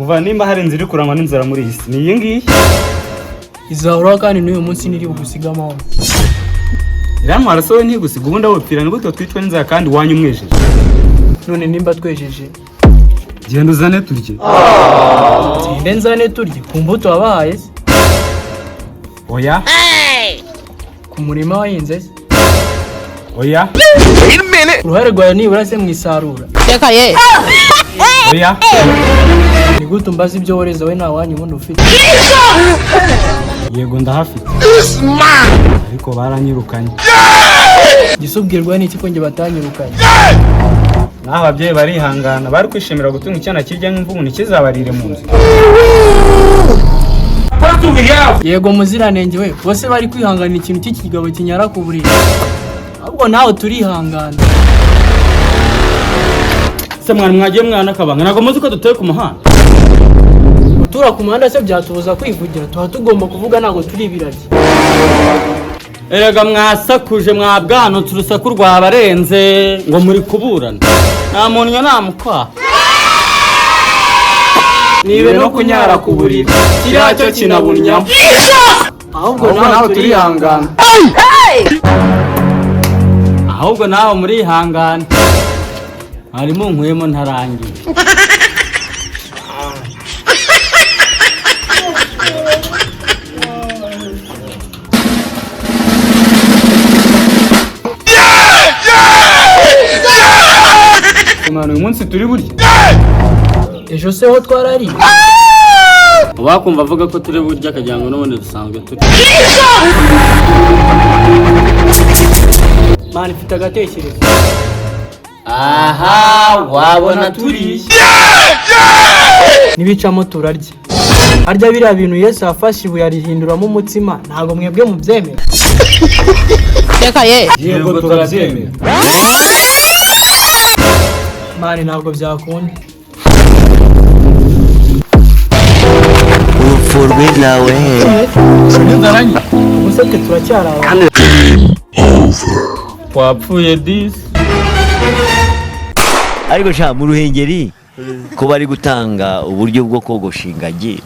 Uva nimba hari inzira kurangwa n'inzara muri iyi si ni iyi ngiyi izahura kandi n'uyu munsi niri bugusiga amahoro. Iriya arasohoye ntigusiga ubundi awupfira nibwo twicwa n'inzara kandi wanyu umwejeje. None nimba twejeje genda uzane turye. Genda nzane turye ku mbuto wabahaye se? Oya. Ku murima wahinze se? Oya. Uruhare rwawe nibura se mu isarura. Reka ye. Oya. Ni gute umbaza ibyo woreza we nta wanyu ubundi ufite? Yego ndahafite. Ariko baranyirukanye. Gisubwirwa n'iki ko nge batanyirukanye? Naho ababyeyi barihangana bari kwishimira gutunga icyana kirya nk'imvubu ntikizabarire mu nzu. Yego muziranenge we bose bari kwihangana ikintu cy'ikigabo kinyara ku buriri. Ahubwo nawe turihangana. Se mwana mwagiye mwana kabanga nago muzi ko duteye ku muhanda. Gutura ku muhanda se byatubuza kwivugira tuba tugomba kuvuga nago turi ibirari. Erega mwasakuje mwabwano turusaku rwabarenze ngo muri kuburana. Nta muntu namukwa. Nibe no kunyara ku buriri. Kiriya cyo kinabunyamo. Ahubwo nawe turihangana. Ahubwo nawe murihangana. Harimo nkwemo ntarangiye. Mwana uyu munsi turi burya. Ejo se ho twarari. Wakumva avuga ko turi burya akagira ngo n'ubundi dusanzwe turi. Mani mfite agatekerezo. Aha wabona turi. Nibicamo turarya. Arya biriya bintu Yesu yafashe ibuye arihinduramo umutsima ntago mwebwe mubyemera. Reka ye. Yego turabyemera. Mani ntabwo byakunda. Urupfu rw'inawe. Nzaranye. Umuseke turacyari abantu. Wapfuye disi. Ariko sha mu Ruhengeri ko bari gutanga uburyo bwo kogosha ingagi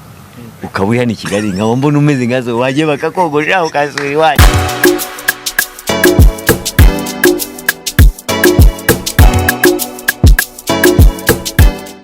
ukaba uri hano i Kigali nkaba mbona umeze nkazo wagiye bakakogosha ukasubira iwacu.